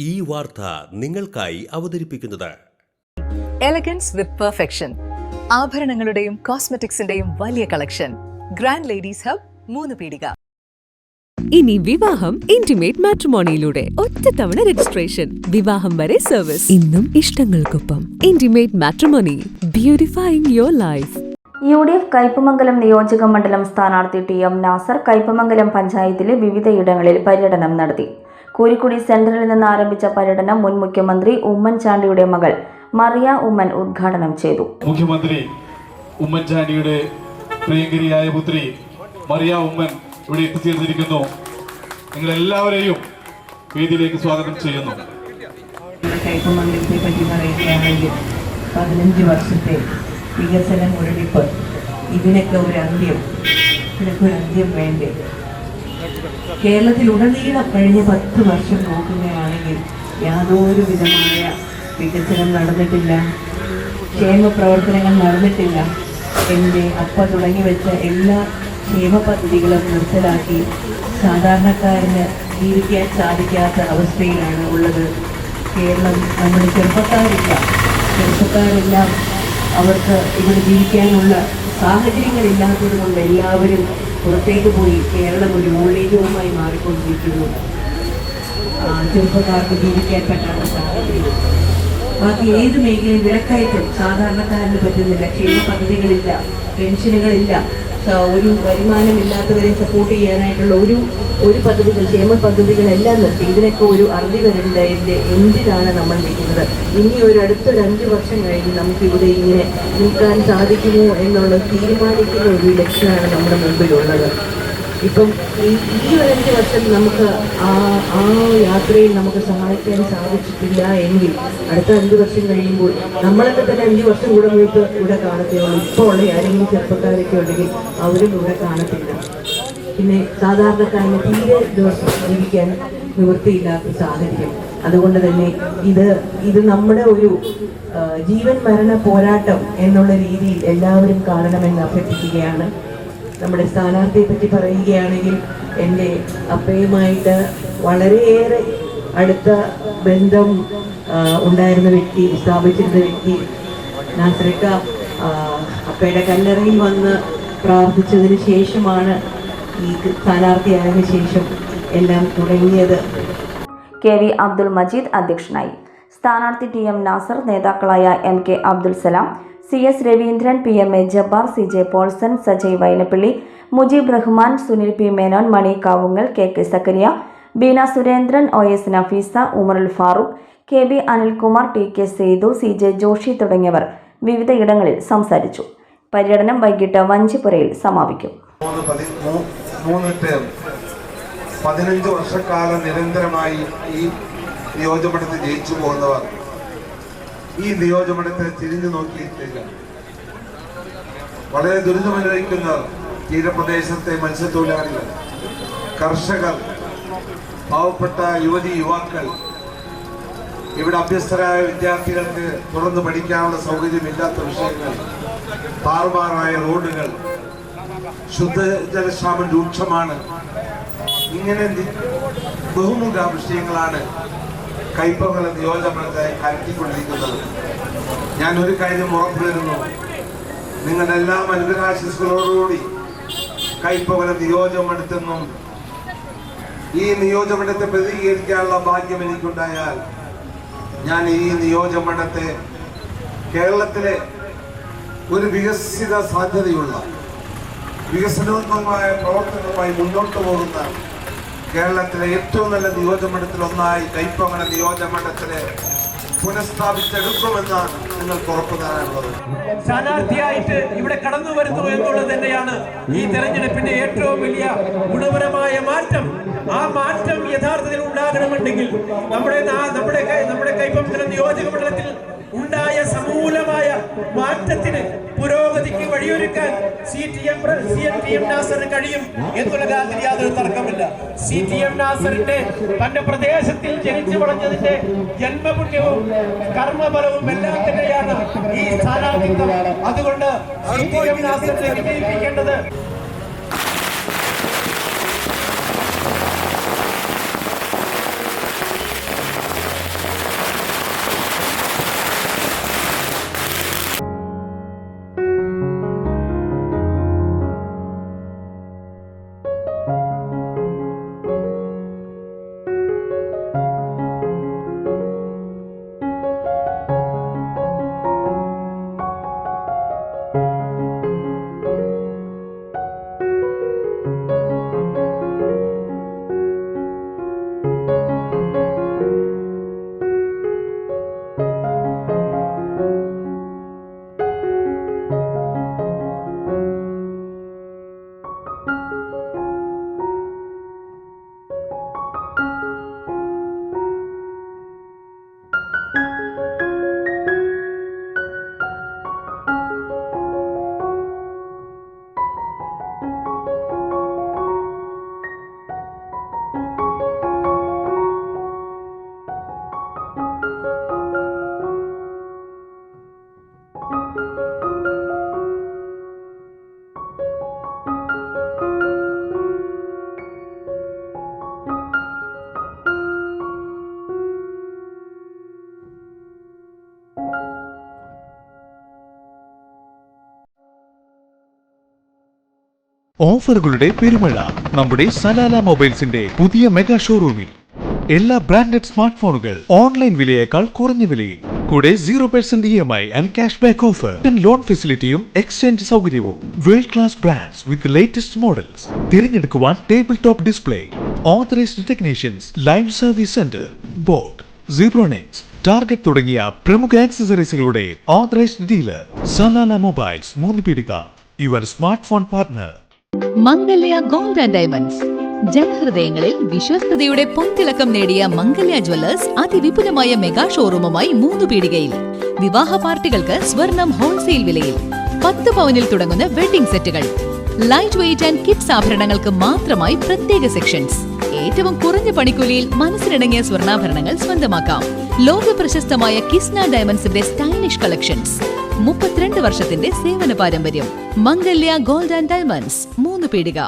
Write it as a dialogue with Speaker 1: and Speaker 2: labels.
Speaker 1: ഈ വാർത്ത നിങ്ങൾക്കായി അവതരിപ്പിക്കുന്നത്
Speaker 2: എലഗൻസ് വിത്ത് പെർഫെക്ഷൻ. ആഭരണങ്ങളുടെയും കോസ്മെറ്റിക്സിന്റെയും വലിയ കളക്ഷൻ. ഗ്രാൻഡ് ലേഡീസ് ഹബ്, 3 പീടിക.
Speaker 3: ഇനി വിവാഹം ഇന്റിമേറ്റ് മാട്രിമോണിയിലൂടെ ഒറ്റത്തവണ രജിസ്ട്രേഷൻ, വിവാഹം വരെ സർവീസ്. ഇന്നും ഇഷ്ടങ്ങൾക്കൊപ്പം intimate matrimony, beautifying your life.
Speaker 4: UDF Kaipamangalam നിയോജക മണ്ഡലം സ്ഥാനാർത്ഥി TM നാസർ കയ്പമംഗലം പഞ്ചായത്തിലെ വിവിധയിടങ്ങളിൽ പര്യടനം നടത്തി. കോഴിക്കോട് സെൻട്രലിൽ നിന്ന് ആരംഭിച്ച പര്യടനം മുൻ മുഖ്യമന്ത്രി ഉമ്മൻചാണ്ടിയുടെ മകൾ മറിയ ഉമ്മൻ ഉദ്ഘാടനം ചെയ്തു.
Speaker 5: മുഖ്യമന്ത്രി ഉമ്മൻചാണ്ടിയുടെ പ്രിയങ്കരിയായ പുത്രി മറിയ ഉമ്മൻ ഇവിടെ എത്തിച്ചേർന്നിരിക്കുന്നു. നിങ്ങളെല്ലാവരെയും വേദിയിലേക്ക് സ്വാഗതം ചെയ്യുന്നു.
Speaker 6: കയ്പമംഗലത്തെ പറ്റി പറയുകയാണെങ്കിൽ 15 വർഷത്തെ വികസന മുരടിപ്പ്, ഇതിനൊക്കെ ഒരു അന്ത്യം വേണ്ടേ? കേരളത്തിലുടനീളം കഴിഞ്ഞ 10 വർഷം നോക്കുകയാണെങ്കിൽ യാതൊരു വിധമായ വികസനം നടന്നിട്ടില്ല, ക്ഷേമ പ്രവർത്തനങ്ങൾ നടന്നിട്ടില്ല. എൻ്റെ അപ്പ തുടങ്ങി വെച്ച എല്ലാ ക്ഷേമ പദ്ധതികളും നിർത്തലാക്കി സാധാരണക്കാരന് ജീവിക്കാൻ സാധിക്കാത്ത അവസ്ഥയിലാണ് ഉള്ളത് കേരളം. നമ്മുടെ ചെറുപ്പക്കാരെല്ലാം അവർക്ക് ഇവിടെ ജീവിക്കാനുള്ള സാഹചര്യങ്ങളില്ലാത്തത് കൊണ്ട് എല്ലാവരും പുറത്തേക്ക് പോയി കേരളം ഒരു മൂല്യവുമായി മാറിക്കൊണ്ടിരിക്കുന്നു. ചെറുപ്പക്കാർക്ക് ജീവിക്കാൻ പറ്റാത്ത സാഹചര്യം. ബാക്കി ഏത് മേഖലയും വിലക്കയറ്റം സാധാരണക്കാരന് പറ്റുന്നില്ല. ക്ഷേമ പദ്ധതികളില്ല, പെൻഷനുകളില്ല, ഒരു വരുമാനമില്ലാത്തവരെ സപ്പോർട്ട് ചെയ്യാനായിട്ടുള്ള ഒരു പദ്ധതികൾ, ക്ഷേമ പദ്ധതികളെല്ലാം നിർത്തി. ഇതിനൊക്കെ ഒരു അറുതി വരേണ്ടതിൻ്റെ എന്തിനാണ് നമ്മൾ നിൽക്കുന്നത്? ഇനി അടുത്തൊരു 5 വർഷം കഴിഞ്ഞ് നമുക്കിവിടെ ഇങ്ങനെ നിൽക്കാൻ സാധിക്കുമോ എന്നുള്ളത് തീരുമാനിക്കുന്ന ഒരു ലക്ഷ്യമാണ് നമ്മുടെ മുമ്പിലുള്ളത്. ഇപ്പം ഈ ഒരു 5 വർഷം നമുക്ക് ആ യാത്രയിൽ നമുക്ക് സഹായിക്കാൻ സാധിച്ചിട്ടില്ല എങ്കിൽ അടുത്ത 5 വർഷം കഴിയുമ്പോൾ നമ്മളൊക്കെ തന്നെ 5 വർഷം കൂടെ പോയിട്ട് ഇവിടെ കാണത്തേ ഉള്ളൂ. ഇപ്പോൾ ഉള്ള ആരെങ്കിലും ചെറുപ്പക്കാരൊക്കെ ഉണ്ടെങ്കിൽ അവരും ഇവിടെ കാണത്തില്ല. പിന്നെ സാധാരണക്കാരന് തീരെ ദിവസം ജീവിക്കാൻ നിവൃത്തിയില്ലാത്ത സാഹചര്യം. അതുകൊണ്ട് തന്നെ ഇത് നമ്മുടെ ഒരു ജീവൻ മരണ പോരാട്ടം എന്നുള്ള രീതിയിൽ എല്ലാവരും കാണണമെന്ന് അഭ്യർത്ഥിക്കുകയാണ്. നമ്മുടെ സ്ഥാനാർത്ഥിയെ പറ്റി പറയുകയാണെങ്കിൽ എൻ്റെ അപ്പയുമായിട്ട് വളരെയേറെ അടുത്ത ബന്ധം ഉണ്ടായിരുന്ന വ്യക്തി, സ്ഥാപിച്ചിരുന്ന വ്യക്തി നാസറിക്ക അപ്പയുടെ കല്ലറയിൽ വന്ന് പ്രാർത്ഥിച്ചതിന് ശേഷമാണ് ഈ സ്ഥാനാർത്ഥിയായതിനു ശേഷം എല്ലാം തുടങ്ങിയത്.
Speaker 4: KV അബ്ദുൾ മജീദ് അധ്യക്ഷനായി. സ്ഥാനാർത്ഥി TM നാസർ, നേതാക്കളായ MK Abdul Salam, CS Raveendran, PMA Jabbar, CJ Paulson, Sajay Vainappally, Mujeeb Rahman, Sunil P Menon, മണി കാവുങ്ങൽ, KK സക്കരിയ, ബീന സുരേന്ദ്രൻ, OS നഫീസ, ഉമറുൽ Farooq, KB Anilkumar, TK Seythu, CJ Joshi തുടങ്ങിയവർ വിവിധയിടങ്ങളിൽ സംസാരിച്ചു. പര്യടനം വൈകിട്ട് വഞ്ചിപ്പുരയിൽ സമാപിക്കും.
Speaker 7: 15 വർഷക്കാലം നിരന്തരമായി ഈ നിയോജകമണ്ഡലത്തിൽ ജയിച്ചു പോകുന്നവർ ഈ നിയോജകമണ്ഡലത്തെ തിരിഞ്ഞു നോക്കിയിട്ടില്ല. വളരെ ദുരിതമനുഭവിക്കുന്നവർ, തീരപ്രദേശത്തെ മത്സ്യത്തൊഴിലാളികൾ, കർഷകർ, പാവപ്പെട്ട യുവാക്കൾ, ഇവിടെ അഭ്യസ്തരായ വിദ്യാർത്ഥികൾക്ക് തുറന്നു പഠിക്കാനുള്ള സൗകര്യമില്ലാത്ത വിഷയങ്ങൾ, താറുമാറായ റോഡുകൾ, ശുദ്ധജലക്ഷാമം രൂക്ഷമാണ്. ഇങ്ങനെ ബഹുമുഖ വിഷയങ്ങളാണ് കയ്പമംഗലം നിയോജകമണ്ഡലത്തെ അലട്ടിക്കൊണ്ടിരിക്കുന്നത്. ഞാൻ ഒരു കാര്യം ഉറപ്പു തരുന്നു, നിങ്ങളുടെ എല്ലാ അനുഗ്രഹാശിസുകളോടുകൂടി കയ്പമംഗലം നിയോജകമണ്ഡലത്തിൽ നിന്നും ഈ നിയോജകമണ്ഡലത്തെ പ്രതികരിക്കാനുള്ള ഭാഗ്യം എനിക്കുണ്ടായാൽ ഞാൻ ഈ നിയോജകമണ്ഡലത്തെ കേരളത്തിലെ ഒരു വികസിത സാധ്യതയുള്ള വികസനോന്മുഖമായ പ്രവർത്തനങ്ങളുമായി മുന്നോട്ട് പോകുന്ന കേരളത്തിലെ ഏറ്റവും നല്ല നിയോജകമണ്ഡലത്തിലൊന്നായി കയ്പമംഗലം നിയോജകമണ്ഡലത്തിലെ പുനഃസ്ഥാപിച്ചെടുക്കുമെന്നാണ് നിങ്ങൾക്ക് ഉറപ്പ് തരാനുള്ളത്.
Speaker 8: സ്ഥാനാർത്ഥിയായിട്ട് ഇവിടെ കടന്നു വരുന്നു എന്നുള്ളത് തന്നെയാണ് ഈ തെരഞ്ഞെടുപ്പിന്റെ ഏറ്റവും വലിയ ഗുണപരമായ മാറ്റം. ആ മാറ്റം യഥാർത്ഥത്തിൽ ഉണ്ടാകണമെന്നുണ്ടെങ്കിൽ നമ്മുടെ കയ്പമംഗലം നിയോജകമണ്ഡലത്തിൽ ഉണ്ടായ സമൂലമായ മാറ്റത്തിന്, പുരോഗതിക്ക് വഴിയൊരുക്കാൻ CTM നാസറിന് കഴിയും എന്നുള്ള കാര്യത്തിൽ യാതൊരു തർക്കമില്ല. CTM നാസറിന്റെ തന്റെ പ്രദേശത്തിൽ ജനിച്ചു വളർന്നതിന്റെ ജന്മപുണ്യവും കർമ്മഫലവും എല്ലാം തന്നെയാണ് ഈ സ്ഥാനാർത്ഥിത്വം. അതുകൊണ്ട് CTM നാസറിനെ വിജയിപ്പിക്കേണ്ടത്
Speaker 9: ഓഫറുകളുടെ പെരുമഴ നമ്മുടെ സലാല മൊബൈൽസിന്റെ പുതിയ മെഗാ ഷോറൂമിൽ. എല്ലാ ബ്രാൻഡഡ് സ്മാർട്ട് ഫോണുകൾ ഓൺലൈൻ വിലയേക്കാൾ കുറഞ്ഞ വിലയിൽ. കൂടെ 0% EMI and cash back offer, loan ഫെസിലിറ്റിയും എക്സ്ചേഞ്ച് സൗകര്യവും. World class brands with latest models. തിരഞ്ഞെടുക്കുവാൻ table top display, authorised technicians, live service centre, Boat, Zebronics, Target തുടങ്ങിയ പ്രമുഖ ആക്സസറീസുകളുടെ authorised dealer. Salalah mobiles, Moonnupeedika, your smart phone partner.
Speaker 10: Mangalya gold and diamonds. ജനഹൃദയങ്ങളിൽ വിശ്വസ്തയുടെ പൊൻതിളക്കം നേടിയ മംഗല്യ ജ്വല്ലേഴ്സ് അതിവിപുലമായ മെഗാ ഷോറൂമുമായി 3 പീടികയിൽ. വിവാഹ പാർട്ടികൾക്ക് സ്വർണം ഹോൾസെയിൽ വിലയിൽ. 10 പവനിൽ തുടങ്ങുന്ന വെഡിംഗ് സെറ്റുകൾ, ലൈറ്റ് വെയ്റ്റ് ആൻഡ് കിഡ്സ് ആഭരണങ്ങൾക്ക് മാത്രമായി പ്രത്യേക സെക്ഷൻസ്. ഏറ്റവും കുറഞ്ഞ പണിക്കൂലിയിൽ മനസ്സിനിണങ്ങിയ സ്വർണ്ണാഭരണങ്ങൾ സ്വന്തമാക്കാം. ലോക പ്രശസ്തമായ കിസ്ന ഡയമണ്ട്സിന്റെ സ്റ്റൈലിഷ് കളക്ഷൻസ്. 32 വർഷത്തിന്റെ സേവന പാരമ്പര്യം. മംഗല്യ ഗോൾഡ് ആൻഡ് ഡയമണ്ട്സ്, 3 പീടിക.